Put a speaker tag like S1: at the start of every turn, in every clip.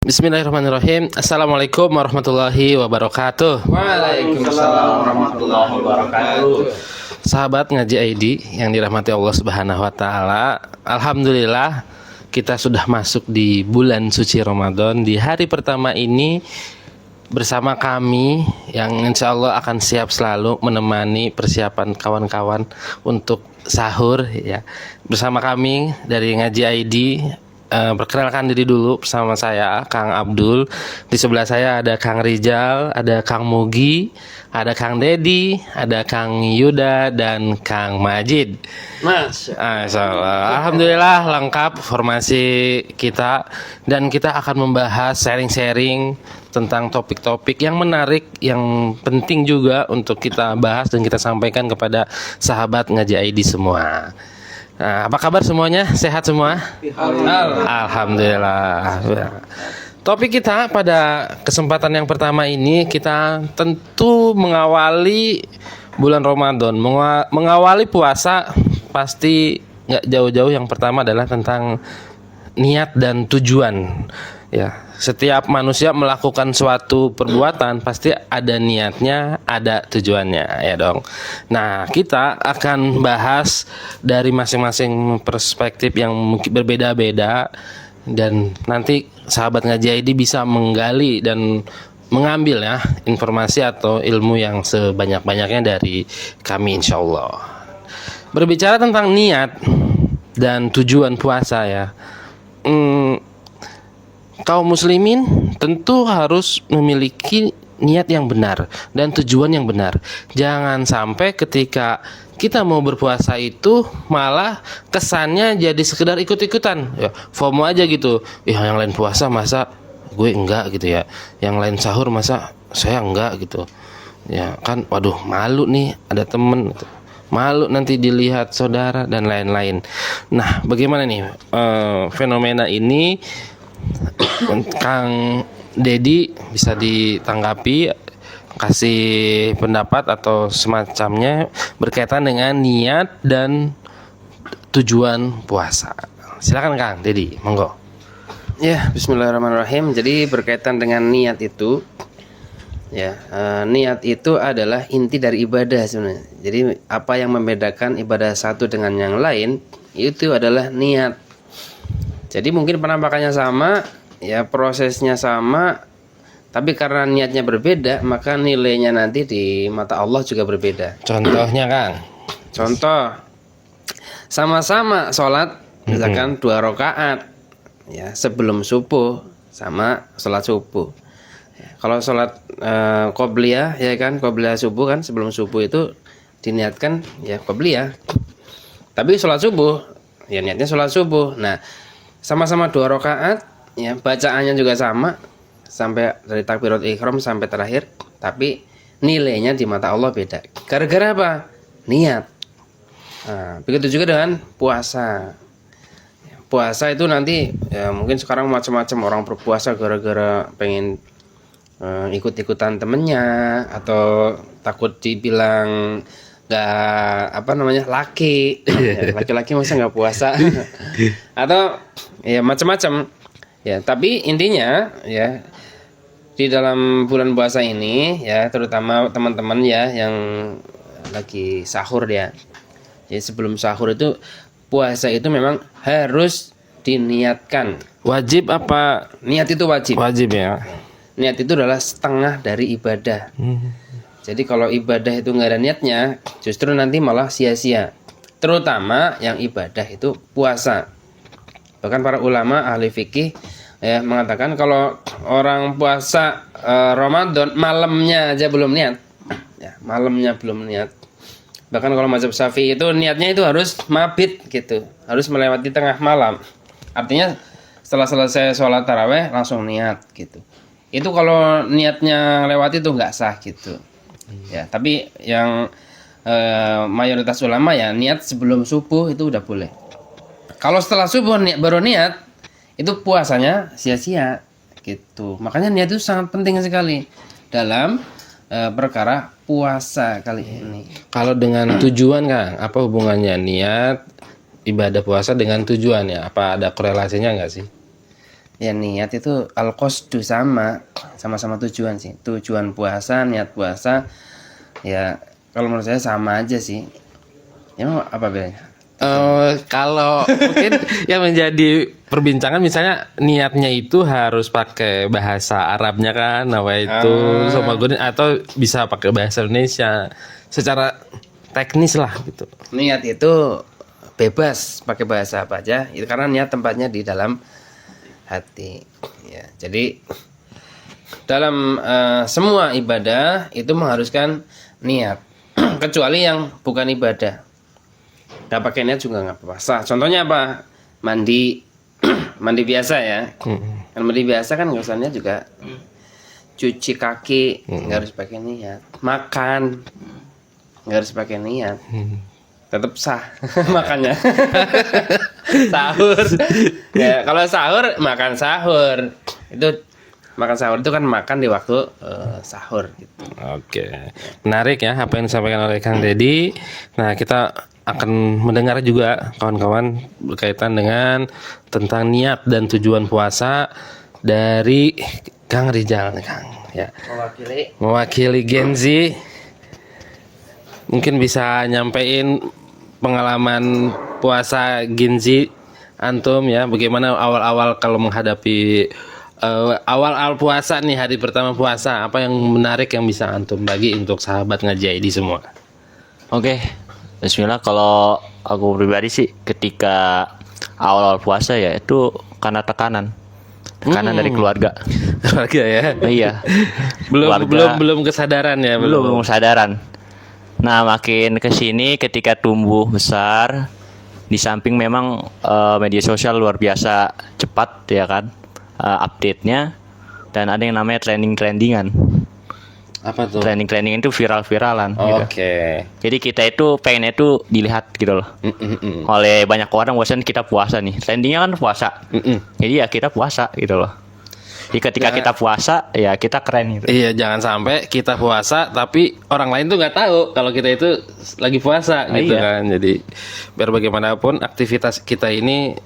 S1: Bismillahirrahmanirrahim. Assalamualaikum warahmatullahi wabarakatuh.
S2: Waalaikumsalam warahmatullahi wabarakatuh.
S1: Sahabat Ngaji ID yang dirahmati Allah Subhanahu wa taala. Alhamdulillah kita sudah masuk di bulan suci Ramadan. Di hari pertama ini bersama kami yang insya Allah akan siap selalu menemani persiapan kawan-kawan untuk sahur ya. Bersama kami dari Ngaji ID. Perkenalkan diri dulu bersama saya Kang Abdul. Di sebelah saya ada Kang Rijal, ada Kang Mugi, ada Kang Dedi, ada Kang Yuda dan Kang Majid. Masya Allah. Alhamdulillah lengkap formasi kita dan kita akan membahas sharing-sharing tentang topik-topik yang menarik, yang penting juga untuk kita bahas dan kita sampaikan kepada sahabat Ngaji ID semua. Nah, apa kabar semuanya? Sehat semua? Alhamdulillah. Topik kita pada kesempatan yang pertama ini kita tentu mengawali bulan Ramadan, mengawali puasa pasti nggak jauh-jauh. Yang pertama adalah tentang niat dan tujuan. Ya, setiap manusia melakukan suatu perbuatan pasti ada niatnya, ada tujuannya, ya dong. Nah, kita akan bahas dari masing-masing perspektif yang mungkin berbeda-beda dan nanti sahabat Ngaji ID bisa menggali dan mengambil ya informasi atau ilmu yang sebanyak-banyaknya dari kami insya Allah. Berbicara tentang niat dan tujuan puasa ya. Kaum muslimin tentu harus memiliki niat yang benar dan tujuan yang benar. Jangan sampai ketika kita mau berpuasa itu malah kesannya jadi sekedar ikut-ikutan. Ya, FOMO aja gitu. Ya yang lain puasa masa gue enggak gitu ya. Yang lain sahur masa saya enggak gitu. Ya kan waduh malu nih ada temen gitu. Malu nanti dilihat saudara dan lain-lain. Nah, bagaimana nih fenomena ini? Kang Dedi bisa ditanggapi, kasih pendapat atau semacamnya berkaitan dengan niat dan tujuan puasa. Silakan Kang Dedi, monggo.
S2: Ya, bismillahirrahmanirrahim. Jadi berkaitan dengan niat itu, ya, niat itu adalah inti dari ibadah sebenarnya. Jadi apa yang membedakan ibadah satu dengan yang lain itu adalah niat. Jadi mungkin penampakannya sama, ya prosesnya sama, tapi karena niatnya berbeda, maka nilainya nanti di mata Allah juga berbeda.
S1: Contohnya Kang?
S2: Contoh, sama-sama sholat, misalkan 2 rakaat, ya sebelum subuh sama sholat subuh. Ya, kalau sholat qobliyah, ya kan qobliyah subuh kan sebelum subuh itu diniatkan ya qobliyah. Tapi sholat subuh, ya niatnya sholat subuh. Nah, sama-sama 2 rakaat, ya bacaannya juga sama sampai dari takbiratul ihram sampai terakhir, tapi nilainya di mata Allah beda. Gara-gara apa? Niat. Nah, begitu juga dengan puasa. Puasa itu nanti ya mungkin sekarang macam-macam orang berpuasa gara-gara pengen ikut-ikutan temennya atau takut dibilang nggak laki laki-laki masa nggak puasa atau ya macam-macam ya, tapi intinya ya di dalam bulan puasa ini ya terutama teman-teman ya yang lagi sahur ya, jadi sebelum sahur itu puasa itu memang harus diniatkan.
S1: Wajib apa?
S2: Niat itu wajib.
S1: Wajib ya.
S2: Niat itu adalah setengah dari ibadah. Jadi kalau ibadah itu nggak ada niatnya, justru nanti malah sia-sia. Terutama yang ibadah itu puasa. Bahkan para ulama ahli fikih ya mengatakan kalau orang puasa Ramadan malamnya aja belum niat, ya malamnya belum niat. Bahkan kalau mazhab Syafi'i itu niatnya itu harus mabit gitu, harus melewati tengah malam. Artinya setelah selesai sholat taraweh langsung niat gitu. Itu kalau niatnya lewati itu nggak sah gitu. Ya, tapi yang mayoritas ulama ya niat sebelum subuh itu udah boleh. Kalau setelah subuh baru niat, itu puasanya sia-sia gitu. Makanya niat itu sangat penting sekali dalam perkara puasa kali ini.
S1: Kalau dengan tujuan Kang, apa hubungannya niat ibadah puasa dengan tujuan ya? Apa ada korelasinya nggak sih?
S2: Ya niat itu al-qasdu sama-sama tujuan sih. Tujuan puasa, niat puasa ya kalau menurut saya sama aja sih. Ya apa bedanya?
S1: Kalau mungkin yang menjadi perbincangan misalnya niatnya itu harus pakai bahasa Arabnya kan, apa itu sama gue atau bisa pakai bahasa Indonesia secara teknis lah gitu.
S2: Niat itu bebas pakai bahasa apa aja, itu karena niat tempatnya di dalam hati. Ya, jadi dalam semua ibadah itu mengharuskan niat, kecuali yang bukan ibadah. Gak pakai niat juga nggak puasa. Contohnya apa? Mandi, mandi biasa ya. Kan mandi biasa kan nggak usah niat juga. Cuci kaki nggak harus pakai niat. Makan nggak harus pakai niat. Tetap sah makannya. Sahur. Ya, kalau sahur makan sahur. Itu makan sahur itu kan makan di waktu sahur gitu.
S1: Oke, menarik ya apa yang disampaikan oleh Kang Deddy. Nah, kita akan mendengar juga kawan-kawan berkaitan dengan tentang niat dan tujuan puasa dari Kang Rizal, Kang. Ya, mewakili Gen Z. Mungkin bisa nyampein pengalaman puasa Gen Z antum ya, bagaimana awal-awal kalau menghadapi awal puasa nih, hari pertama puasa, apa yang menarik yang bisa antum bagi untuk sahabat Ngaji ID semua?
S3: Oke, bismillah. Kalau aku pribadi sih ketika awal-awal puasa ya itu karena tekanan dari keluarga.
S1: Keluarga ya.
S3: Iya.
S1: Belum kesadaran ya,
S3: belum kesadaran. Nah, makin kesini ketika tumbuh besar, di samping memang media sosial luar biasa cepat ya kan, update-nya, dan ada yang namanya trendingan.
S1: Apa tuh?
S3: Trending itu viral-viralan.
S1: Oke.
S3: Gitu. Jadi kita itu pengennya itu dilihat gitu loh. Oleh banyak orang, bosan kita puasa nih. Trendingnya kan puasa. Jadi ya kita puasa gitu loh. Jadi ketika kita puasa ya kita keren gitu.
S1: Iya, jangan sampai kita puasa tapi orang lain tuh nggak tahu kalau kita itu lagi puasa gitu kan. Jadi biar bagaimanapun aktivitas kita ini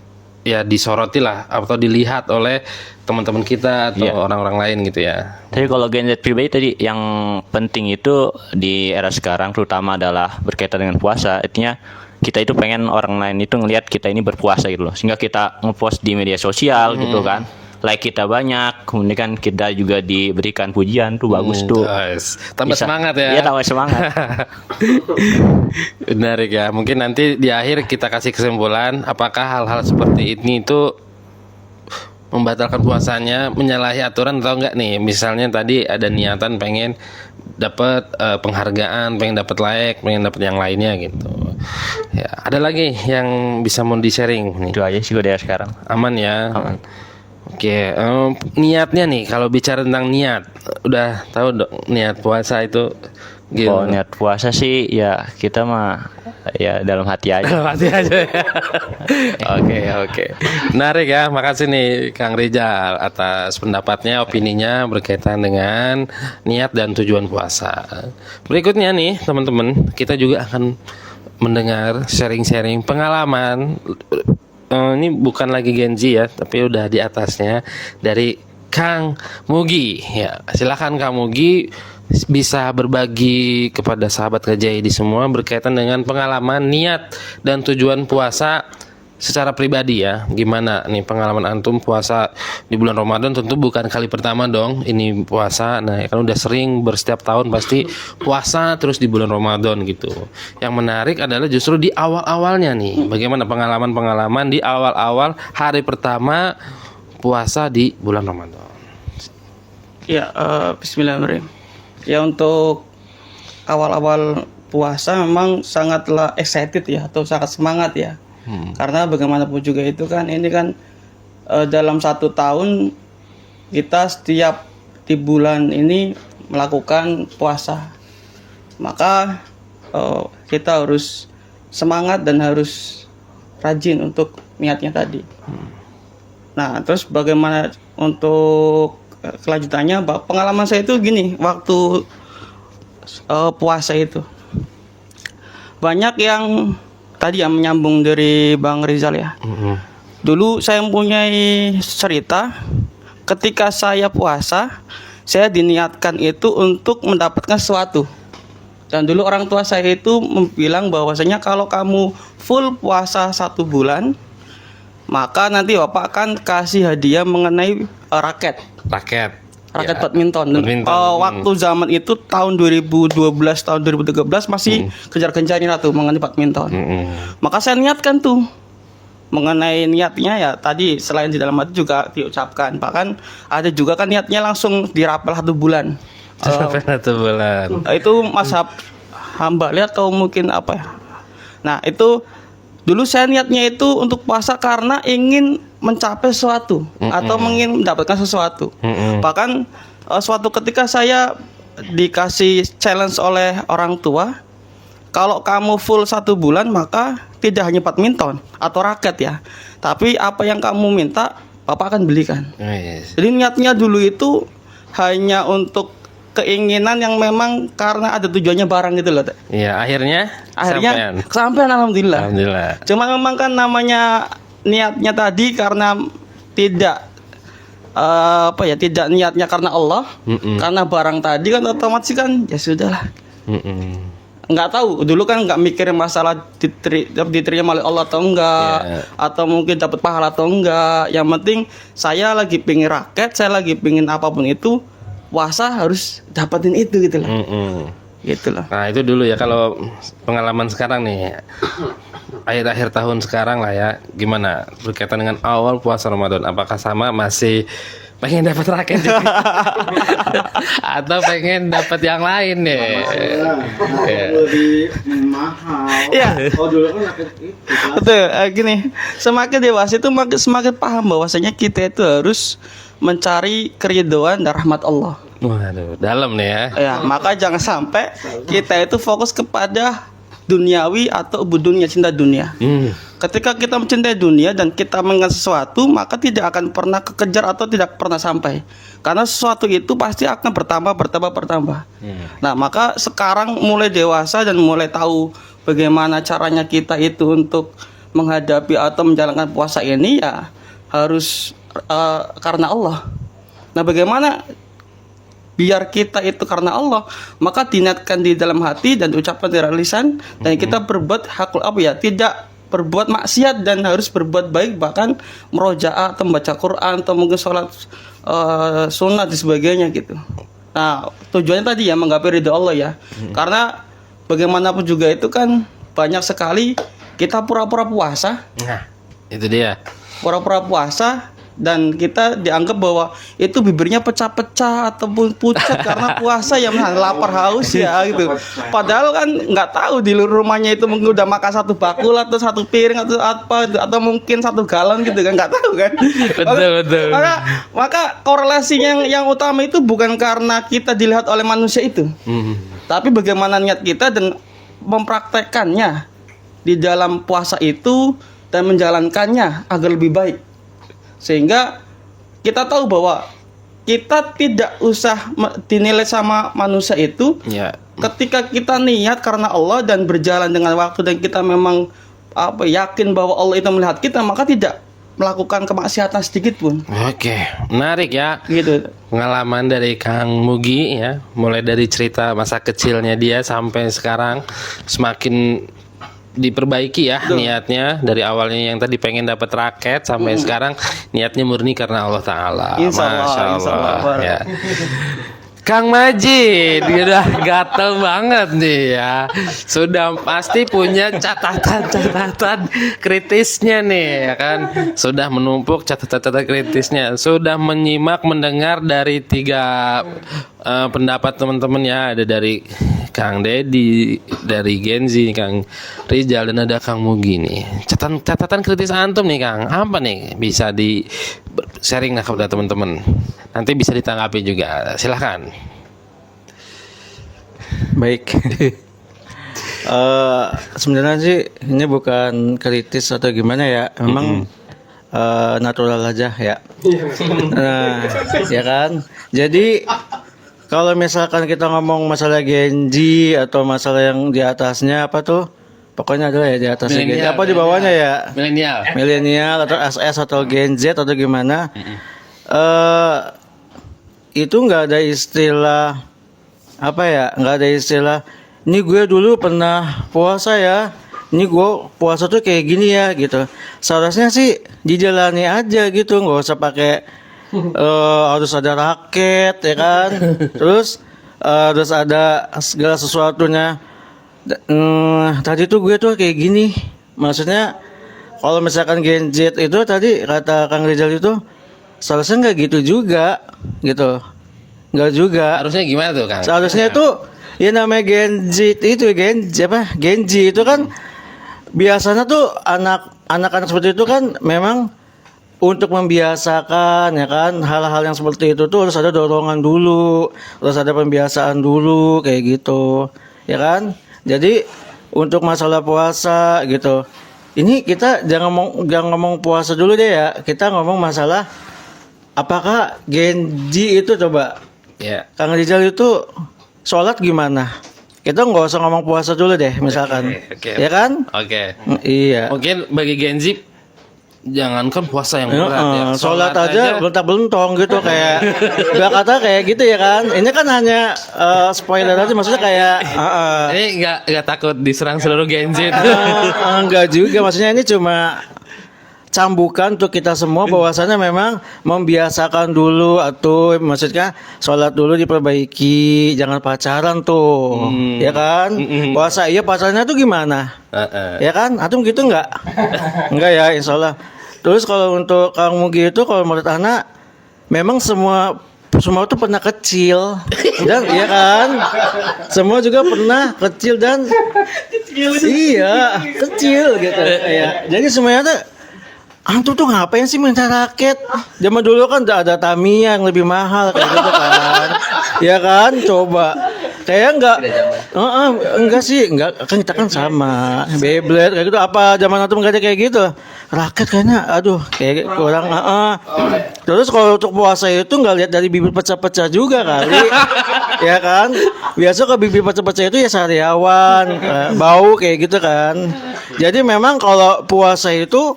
S1: ya disoroti lah atau dilihat oleh teman-teman kita atau orang-orang lain gitu ya.
S3: Tapi kalau Gen Z pribadi tadi yang penting itu di era sekarang terutama adalah berkaitan dengan puasa. Artinya kita itu pengen orang lain itu ngelihat kita ini berpuasa gitu loh. Sehingga kita ngepost di media sosial gitu kan. Like kita banyak, kemudian kan kita juga diberikan pujian tuh bagus tuh.
S1: Tambah semangat ya.
S3: Iya, tambah semangat.
S1: Menarik ya. Mungkin nanti di akhir kita kasih kesimpulan apakah hal-hal seperti ini itu membatalkan puasanya, menyalahi aturan atau enggak nih. Misalnya tadi ada niatan pengen dapat penghargaan, pengen dapat like, pengen dapat yang lainnya gitu. Ya, ada lagi yang bisa mau di-sharing nih.
S3: Itu aja sih udah sekarang.
S1: Aman ya.
S3: Aman.
S1: Oke, niatnya nih, kalau bicara tentang niat, udah tahu dong niat puasa itu gitu.
S3: Kalau niat puasa sih ya kita mah ya dalam hati aja.
S1: Dalam hati aja ya. Oke. Menarik ya, makasih nih Kang Rizal atas pendapatnya, opininya berkaitan dengan niat dan tujuan puasa. Berikutnya nih teman-teman, kita juga akan mendengar sharing-sharing pengalaman. Ini bukan lagi Gen Z ya, tapi udah di atasnya dari Kang Mugi. Ya, silakan Kang Mugi bisa berbagi kepada sahabat Ngaji ID semua berkaitan dengan pengalaman, niat dan tujuan puasa secara pribadi ya. Gimana nih pengalaman antum puasa di bulan Ramadan? Tentu bukan kali pertama dong ini puasa. Nah, kan udah sering setiap tahun pasti puasa terus di bulan Ramadan gitu. Yang menarik adalah justru di awal-awalnya nih. Bagaimana pengalaman-pengalaman di awal-awal hari pertama puasa di bulan Ramadan?
S4: Ya, bismillahirrahmanirrahim. Ya, untuk awal-awal puasa memang sangatlah excited ya, atau sangat semangat ya. Karena bagaimanapun juga itu kan ini kan dalam 1 tahun kita setiap di bulan ini melakukan puasa, maka kita harus semangat dan harus rajin untuk niatnya tadi. Nah, terus bagaimana untuk kelanjutannya? Pengalaman saya itu gini, waktu puasa itu banyak yang tadi yang menyambung dari Bang Rizal ya. Dulu saya mempunyai cerita ketika saya puasa, saya diniatkan itu untuk mendapatkan sesuatu. Dan dulu orang tua saya itu bilang bahwasanya kalau kamu full puasa 1 bulan, maka nanti bapak akan kasih hadiah mengenai raket
S1: Raket. Ya.
S4: badminton.
S1: Badminton.
S4: Waktu zaman itu tahun 2012 tahun 2013 masih kejar-kejarin tuh mengenai badminton. Maka saya niatkan tuh mengenai niatnya ya tadi selain di dalam hati juga diucapkan. Bahkan ada juga kan niatnya langsung dirapel 1 bulan.
S1: Sampai 1 bulan.
S4: Itu mazhab Hambali atau mungkin apa ya. Nah itu dulu saya niatnya itu untuk puasa karena ingin mencapai sesuatu atau ingin mendapatkan sesuatu. Bahkan suatu ketika saya dikasih challenge oleh orang tua, kalau kamu full 1 bulan maka tidak hanya badminton atau raket ya, tapi apa yang kamu minta bapak akan belikan.
S1: Yes.
S4: Jadi niatnya dulu itu hanya untuk keinginan yang memang karena ada tujuannya barang gitu loh.
S1: Iya, akhirnya
S4: kesampaian alhamdulillah.
S1: Alhamdulillah.
S4: Cuma memang kan namanya niatnya tadi karena tidak tidak niatnya karena Allah, karena barang tadi kan otomatis kan ya sudahlah. Nggak tahu dulu kan nggak mikirin masalah diterima oleh Allah atau enggak, atau mungkin dapat pahala atau enggak. Yang penting saya lagi pingin raket, saya lagi pingin apapun itu, puasa harus dapatin itu gitu loh. Gitu loh.
S1: Nah itu dulu ya. Kalau pengalaman sekarang nih, akhir-akhir tahun sekarang lah ya, gimana berkaitan dengan awal puasa Ramadan? Apakah sama, masih pengen dapat raket juga? Atau pengen dapat yang lain nih?
S5: Lebih mahal.
S4: Iya.
S5: Oh dulu kan raket itu.
S4: Betul, gini, semakin dewasa itu semakin paham bahwasanya kita itu harus mencari keridhaan dan rahmat Allah.
S1: Waduh, dalam nih ya.
S4: Ya, maka jangan sampai kita itu fokus kepada duniawi atau dunia, cinta dunia. Ketika kita mencintai dunia dan kita mengingat sesuatu, maka tidak akan pernah kekejar atau tidak pernah sampai. Karena sesuatu itu pasti akan bertambah. Nah, maka sekarang mulai dewasa dan mulai tahu bagaimana caranya kita itu untuk menghadapi atau menjalankan puasa ini ya harus karena Allah. Nah, bagaimana biar kita itu karena Allah, maka diniatkan di dalam hati dan diucapkan di lisan, dan kita berbuat tidak berbuat maksiat dan harus berbuat baik, bahkan merojaah atau membaca Quran atau mungkin sholat sunnah dan sebagainya gitu. Nah, tujuannya tadi ya menggapai ridha Allah ya. Karena bagaimanapun juga itu kan banyak sekali kita pura-pura puasa.
S1: Nah, itu dia.
S4: Pura-pura puasa dan kita dianggap bahwa itu bibirnya pecah-pecah ataupun pucat karena puasa ya, lapar haus ya gitu. Padahal kan nggak tahu di rumahnya itu mungkin udah makan 1 bakul atau 1 piring atau apa atau mungkin 1 galon gitu kan, nggak tahu kan.
S1: Betul.
S4: Maka korelasinya yang utama itu bukan karena kita dilihat oleh manusia itu, tapi bagaimana niat kita dan mempraktekkannya di dalam puasa itu dan menjalankannya agar lebih baik. Sehingga kita tahu bahwa kita tidak usah dinilai sama manusia itu.
S1: Ya.
S4: Ketika kita niat karena Allah dan berjalan dengan waktu dan kita memang yakin bahwa Allah itu melihat kita, maka tidak melakukan kemaksiatan sedikit pun.
S1: Oke, menarik ya.
S4: Gitu.
S1: Pengalaman dari Kang Mugi ya, mulai dari cerita masa kecilnya dia sampai sekarang semakin diperbaiki ya niatnya, dari awalnya yang tadi pengen dapat raket sampai sekarang niatnya murni karena Allah Ta'ala. Masya Allah ya. Kang Majid udah gatel banget nih ya. Sudah pasti punya catatan kritisnya nih ya kan. Sudah menumpuk catatan kritisnya. Sudah menyimak, mendengar dari 3 pendapat teman-teman ya. Ada dari Kang Dedi, dari Genzi, Kang Rizal, dan ada Kang Mugi nih. Catatan kritis antum nih Kang, apa nih bisa di sharing lah kepada teman-teman. Nanti bisa ditanggapi juga. Silahkan.
S6: Baik. Sebenarnya sih ini bukan kritis atau gimana ya, memang natural aja ya. Nah, ya kan. Jadi kalau misalkan kita ngomong masalah Genji atau masalah yang di atasnya apa tuh, pokoknya adalah ya di atasnya Gen Z.
S1: Milenial,
S6: Apa di bawahnya ya?
S1: Milenial.
S6: Milenial atau SS atau Gen Z atau gimana? Itu nggak ada istilah apa ya? Nggak ada istilah. Ini gue dulu pernah puasa ya. Ini gue puasa tuh kayak gini ya gitu. Seharusnya sih dijalani aja gitu, nggak usah pakai harus ada raket ya kan. Terus harus ada segala sesuatunya. Tadi tuh gue tuh kayak gini. Maksudnya kalau misalkan Gen Z itu tadi kata Kang Rizal itu seharusnya nggak gitu juga gitu. Nggak juga.
S1: Harusnya gimana tuh, Kang?
S6: Seharusnya itu ya namanya Gen Z itu Gen Z itu kan biasanya tuh anak-anak seperti itu kan memang untuk membiasakan ya kan hal-hal yang seperti itu tuh harus ada dorongan dulu, harus ada pembiasaan dulu kayak gitu. Ya kan? Jadi untuk masalah puasa gitu. Ini kita jangan ngomong puasa dulu deh ya. Kita ngomong masalah apakah Gen Z itu coba
S1: Ya.
S6: Kang Rizal itu sholat gimana? Kita nggak usah ngomong puasa dulu deh, misalkan,
S1: Oke.
S6: ya kan?
S1: Oke.
S6: Iya.
S1: Mungkin bagi Gen Z jangankan puasa yang berat ya.
S6: Sholat aja belentang-belentong gitu kayak gak kata kayak gitu ya kan? Ini kan hanya spoiler aja, maksudnya kayak
S1: Ini nggak takut diserang seluruh Gen Z.
S6: enggak juga, maksudnya ini cuma cambukan untuk kita semua bahwasanya memang membiasakan dulu atau maksudnya sholat dulu diperbaiki, jangan pacaran tuh, ya kan? Puasa iya pacarnya tuh gimana? Ya kan? Antum gitu enggak? Enggak ya, insya Allah. Terus kalau untuk Kang Mugi itu kalau menurut anak memang semua itu pernah kecil dan iya kan? Semua juga pernah kecil dan iya, kecil gitu. Ya. Jadi semuanya tuh antum tuh ngapain sih minta raket? Zaman dulu kan udah ada Tamiya yang lebih mahal kayak gitu kan. Ya kan? Coba. Kayak enggak sih, enggak kan kita kan sama. Beyblade kayak gitu apa zaman antum enggak ada kayak gitu? Raket kayaknya aduh kayak kurang Terus kalau untuk puasa itu enggak lihat dari bibir pecah-pecah juga kali. Ya kan? Biasa kalau bibir pecah-pecah itu ya sariawan, bau kayak gitu kan. Jadi memang kalau puasa itu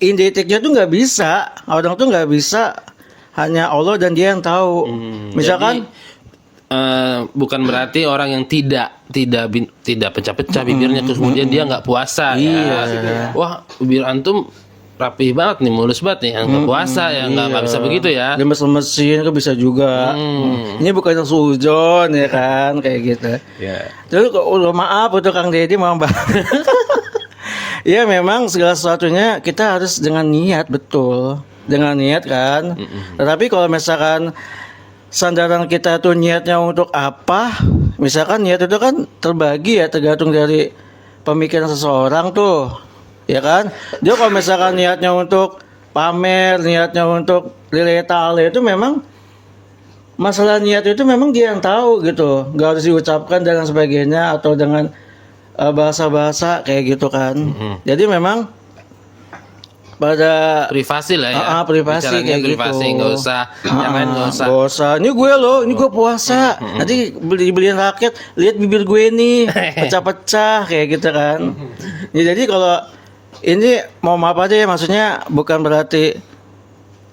S6: identiknya tuh nggak bisa, orang tuh nggak bisa, hanya Allah dan Dia yang tahu. Misalkan
S1: bukan berarti orang yang tidak pecah-pecah bibirnya terus kemudian dia nggak puasa ya. Wah, bibir antum rapi banget nih, mulus banget nih, yang nggak puasa ya nggak bisa begitu ya.
S6: lemes-lemesin kan bisa juga. Ini bukan yang sujon ya kan kayak gitu.
S1: Ya.
S6: Terus maaf untuk Kang Deddy mau ya memang segala sesuatunya kita harus dengan niat, betul, dengan niat kan. Tetapi kalau misalkan sandaran kita tuh niatnya untuk apa, misalkan niat itu kan terbagi ya, tergantung dari pemikiran seseorang tuh, ya kan. Dia kalau misalkan niatnya untuk pamer, niatnya untuk lillahi ta'ala, itu memang masalah niat itu memang dia yang tahu gitu, nggak harus diucapkan dan sebagainya atau dengan bahasa-bahasa kayak gitu kan. Jadi memang pada
S1: Privasi lah ya.
S6: Privasi
S1: Bicaranya
S6: kayak
S1: privasi,
S6: gitu.
S1: nggak usah, yang lain nggak usah.
S6: Nggak usah. Ini gue loh, ini gue puasa. Nanti beliin raket, lihat bibir gue nih pecah-pecah kayak gitu kan. Ya, jadi kalau ini mau maaf aja ya, maksudnya bukan berarti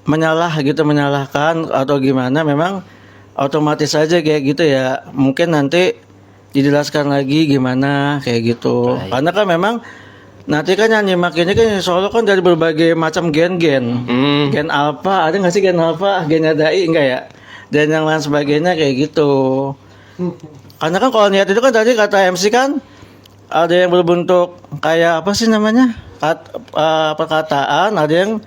S6: menyalahkan atau gimana, memang otomatis aja kayak gitu ya. Mungkin nanti dijelaskan lagi gimana kayak gitu. Karena kan memang nanti kan yang nyimak ini kan insya Allah kan dari berbagai macam gen-gen. Gen alpha, ada nggak sih gen alpha, gennya dai enggak ya? Dan yang lain sebagainya kayak gitu. Karena kan kalau niat itu kan tadi kata MC kan ada yang berbentuk kayak apa sih namanya? Perkataan, ada yang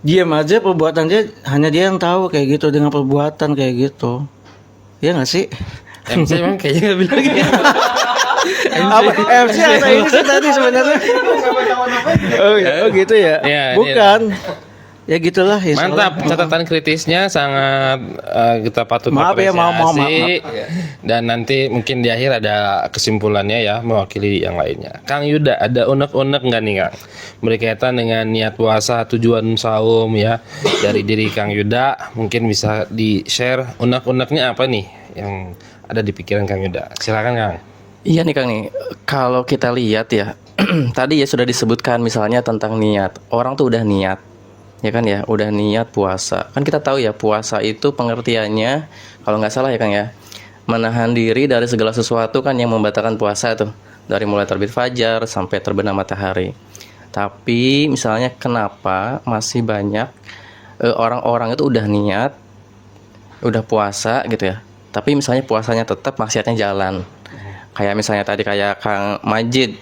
S6: diam aja, perbuatan dia hanya dia yang tahu kayak gitu, dengan perbuatan kayak gitu. Iya nggak sih?
S1: MC memang kayaknya nggak bilang gitu.
S6: Apa MC atau ini sih tadi sebenarnya? Oh gitu ya?
S1: Ya,
S6: Bukan. Ya gitulah. insya Allah.
S1: Mantap, catatan kritisnya sangat kita patut
S6: Maaf ya,
S1: apresiasi.
S6: maaf.
S1: Dan nanti mungkin di akhir ada kesimpulannya ya, mewakili yang lainnya. Kang Yuda, ada unek-unek nggak nih Kang? Berkaitan dengan niat puasa, tujuan saum ya, dari diri Kang Yuda, mungkin bisa di-share unek-uneknya apa nih yang ada di pikiran Kang Yuda? Silakan Kang.
S7: Iya nih Kang nih, kalau kita lihat ya, tadi ya sudah disebutkan misalnya tentang niat. Orang tuh udah niat, ya kan ya, udah niat puasa. Kan kita tahu ya puasa itu pengertiannya, kalau nggak salah ya Kang ya, menahan diri dari segala sesuatu kan yang membatalkan puasa tuh. Dari mulai terbit fajar sampai terbenam matahari. Tapi misalnya kenapa masih banyak orang-orang itu udah niat, udah puasa gitu ya. Tapi misalnya puasanya tetap maksiatnya jalan. Kayak misalnya tadi kayak Kang Majid,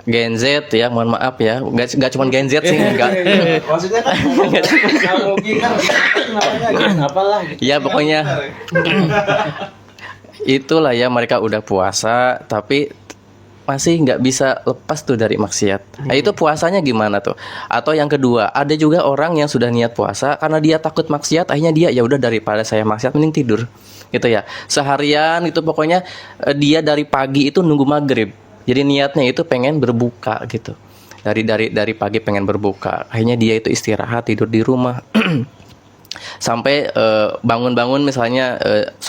S7: Gen Z ya, mohon maaf ya, nggak cuma Gen Z sih, enggak.
S6: Maksudnya kan apalah gitu.
S7: Ya pokoknya itulah ya, mereka udah puasa tapi masih nggak bisa lepas tuh dari maksiat. Nah itu puasanya gimana tuh? Atau yang kedua, ada juga orang yang sudah niat puasa karena dia takut maksiat, akhirnya dia ya udah daripada saya maksiat mending tidur, gitu ya. Seharian itu pokoknya dia dari pagi itu nunggu maghrib. Jadi niatnya itu pengen berbuka gitu. Dari pagi pengen berbuka, akhirnya dia itu istirahat tidur di rumah. Sampai bangun-bangun misalnya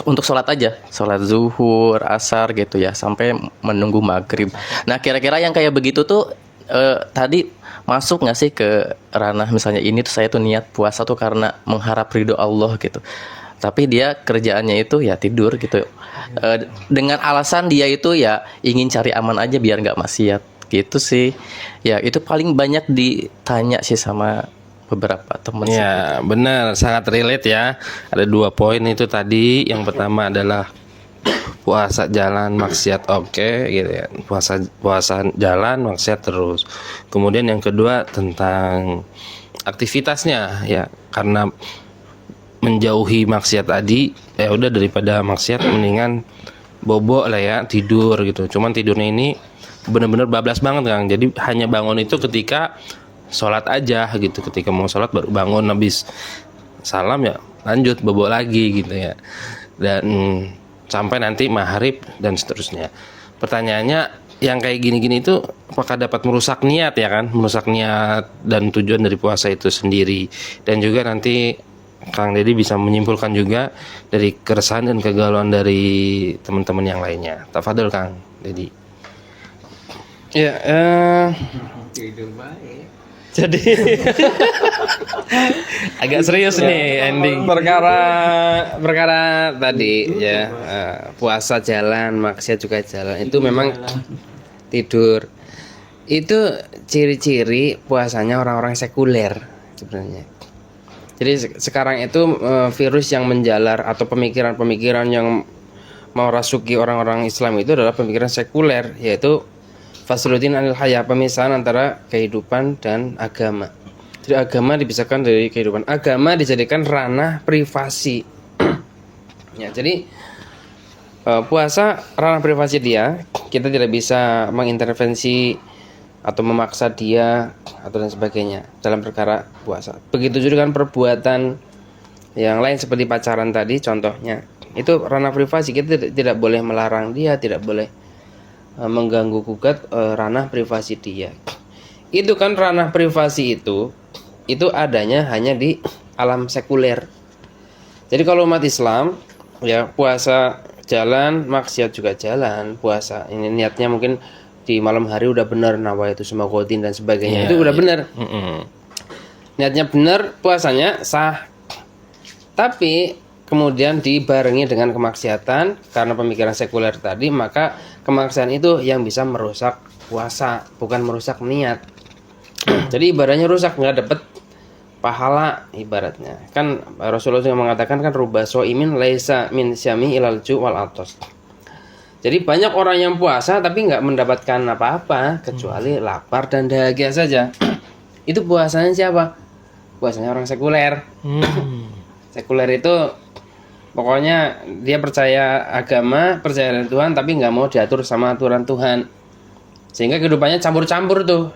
S7: untuk sholat aja, sholat zuhur, asar gitu ya, sampai menunggu maghrib. Nah kira-kira yang kayak begitu tuh tadi masuk nggak sih ke ranah misalnya ini tuh saya tuh niat puasa tuh karena mengharap ridho Allah gitu, tapi dia kerjaannya itu ya tidur gitu, dengan alasan dia itu ya ingin cari aman aja biar nggak maksiat gitu sih. Ya itu paling banyak ditanya sih sama beberapa teman.
S1: Ya, benar, sangat relate ya. Ada 2 poin itu tadi. Yang pertama adalah puasa jalan maksiat oke gitu ya. Puasa jalan maksiat terus. Kemudian yang kedua tentang aktivitasnya ya. Karena menjauhi maksiat tadi, ya udah daripada maksiat mendingan bobo lah ya, tidur gitu. Cuman tidurnya ini benar-benar bablas banget Kang. Jadi hanya bangun itu ketika sholat aja gitu, ketika mau sholat baru bangun, habis salam ya lanjut bobo lagi gitu ya, dan sampai nanti maghrib dan seterusnya. Pertanyaannya yang kayak gini-gini itu apakah dapat merusak niat ya kan, merusak niat dan tujuan dari puasa itu sendiri. Dan juga nanti Kang Deddy bisa menyimpulkan juga dari keresahan dan kegalauan dari teman-teman yang lainnya. Tafadhol Kang Deddy.
S2: Ya, jadi
S1: Agak serius nih ending.
S2: perkara tadi ya, puasa jalan, maksiat juga jalan, itu memang tidur. Itu ciri-ciri puasanya orang-orang sekuler sebenarnya. Jadi sekarang itu virus yang menjalar atau pemikiran-pemikiran yang mau rasuki orang-orang Islam itu adalah pemikiran sekuler, yaitu Fasluddin anil haya, pemisahan antara kehidupan dan agama. Jadi agama dipisahkan dari kehidupan. Agama dijadikan ranah privasi. Ya, jadi puasa ranah privasi dia. Kita tidak bisa mengintervensi atau memaksa dia atau dan sebagainya dalam perkara puasa. Begitu juga dengan perbuatan yang lain seperti pacaran tadi contohnya. Itu ranah privasi, kita tidak boleh melarang dia, tidak boleh mengganggu gugat ranah privasi dia. Itu kan ranah privasi itu adanya hanya di alam sekuler. Jadi kalau umat Islam ya puasa jalan, maksiat juga jalan. Puasa ini niatnya mungkin di malam hari udah benar, nawaitu sumakotin dan sebagainya, itu udah benar. Niatnya benar, puasanya sah. Tapi kemudian dibarengi dengan kemaksiatan karena pemikiran sekuler tadi, maka kemaksiatan itu yang bisa merusak puasa, bukan merusak niat. Jadi ibadahnya rusak, nggak dapet pahala ibaratnya. Kan Rasulullah juga mengatakan kan ruba soimin laisa min syami ilal ju wal atos. Jadi banyak orang yang puasa tapi nggak mendapatkan apa-apa kecuali lapar dan dahaga saja. Itu puasanya siapa? Puasanya orang sekuler. Sekuler itu pokoknya dia percaya agama, percaya dengan Tuhan, tapi nggak mau diatur sama aturan Tuhan. Sehingga kehidupannya campur-campur tuh.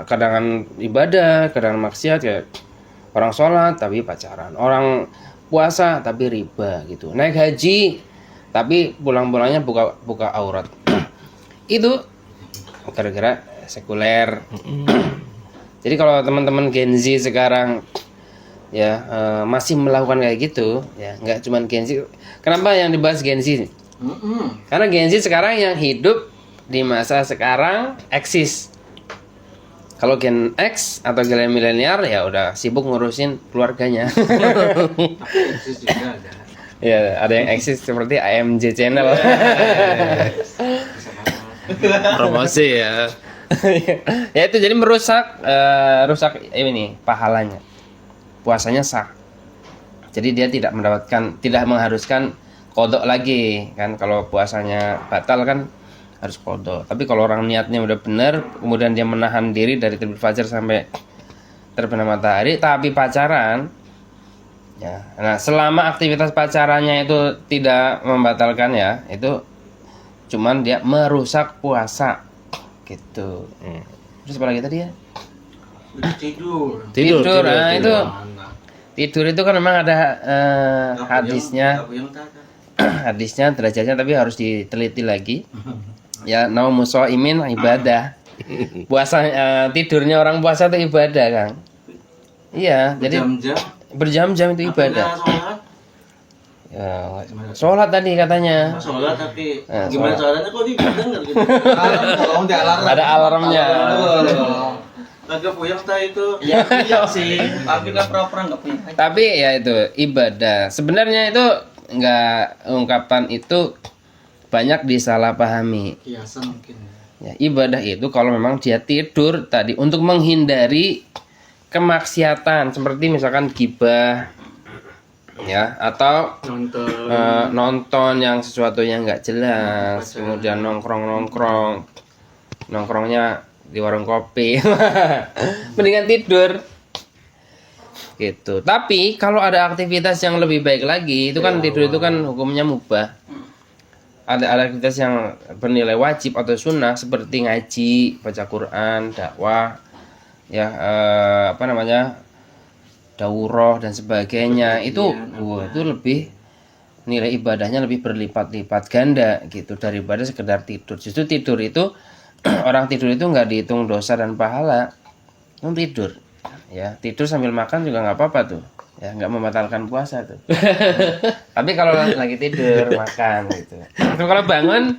S2: Kadang ibadah, kadang maksiat, kayak orang sholat tapi pacaran, orang puasa tapi riba gitu, naik haji tapi pulang-pulangnya buka aurat. Itu gara-gara sekuler. Jadi kalau teman-teman Gen Z sekarang ya masih melakukan kayak gitu, ya nggak cuma Gen Z. Kenapa yang dibahas Gen Z? Karena Gen Z sekarang yang hidup di masa sekarang eksis. Kalau Gen X atau Gen milenial ya udah sibuk ngurusin keluarganya. Ya, ada yang eksis seperti AMJ channel.
S1: Promosi ya.
S2: Ya itu jadi merusak rusak ini pahalanya. Puasanya sah. Jadi dia tidak mengharuskan qodok lagi kan. Kalau puasanya batal kan harus qodok. Tapi kalau orang niatnya udah benar, kemudian dia menahan diri dari terbit fajar sampai terbenam matahari, tapi pacaran, ya. Nah, selama aktivitas pacarannya itu tidak membatalkan ya, itu cuman dia merusak puasa, gitu. Terus apa lagi tadi ya? Tidur. Nah, itu tidur itu kan memang ada hadisnya. Hadisnya derajatnya tapi harus diteliti lagi. Ya, naumu shaimin ibadah. Puasa tidurnya orang puasa itu ibadah, Kang. Iya, jadi berjam-jam itu ibadah. Ya, sholat tadi katanya.
S6: Sholat tapi
S2: gimana
S6: caranya kok didengar gitu?
S2: Ada alarmnya.
S6: Agak puyeng itu.
S4: Iya sih, tapi kan pura-pura nggak punya.
S2: Tapi ya itu ibadah. Sebenarnya itu enggak, ungkapan itu banyak disalahpahami.
S6: Kiasan mungkin.
S2: Ya, ibadah itu kalau memang dia tidur tadi untuk menghindari kemaksiatan seperti misalkan gibah ya, atau nonton yang sesuatu yang nggak jelas, kemudian nongkrongnya di warung kopi. Mendingan tidur gitu. Tapi kalau ada aktivitas yang lebih baik lagi, itu kan tidur itu kan hukumnya mubah. Ada aktivitas yang bernilai wajib atau sunnah seperti ngaji, baca Quran, dakwah, ya daurah dan sebagainya. Itu lebih nilai ibadahnya lebih berlipat-lipat ganda gitu daripada sekedar tidur. Justru tidur itu orang tidur itu nggak dihitung dosa dan pahala. Tidur, ya tidur sambil makan juga nggak apa-apa tuh. Ya nggak membatalkan puasa tuh. Tapi kalau lagi tidur makan gitu. Tapi kalau bangun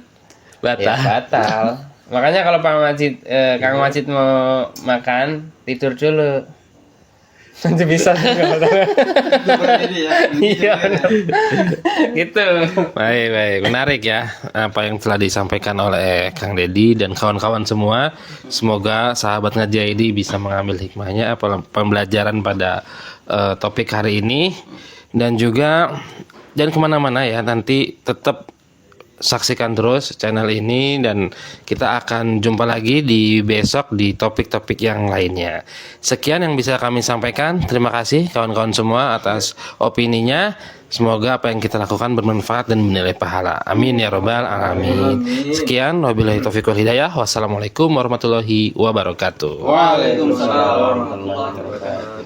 S2: ya batal. Makanya kalau Kang Majid mau makan tidur dulu. Nanti bisa. Iya. Gitu.
S1: Baik, menarik ya apa yang telah disampaikan oleh Kang Deddy dan kawan-kawan semua. Semoga sahabat Ngaji ID bisa mengambil hikmahnya, pembelajaran pada topik hari ini, dan juga jangan kemana-mana ya, nanti tetap saksikan terus channel ini dan kita akan jumpa lagi di besok di topik-topik yang lainnya. Sekian yang bisa kami sampaikan. Terima kasih kawan-kawan semua atas opininya. Semoga apa yang kita lakukan bermanfaat dan bernilai pahala. Amin ya robbal alamin. Sekian, wabillahi taufiq wal hidayah. Wassalamualaikum warahmatullahi wabarakatuh.
S4: Waalaikumsalam warahmatullahi wabarakatuh.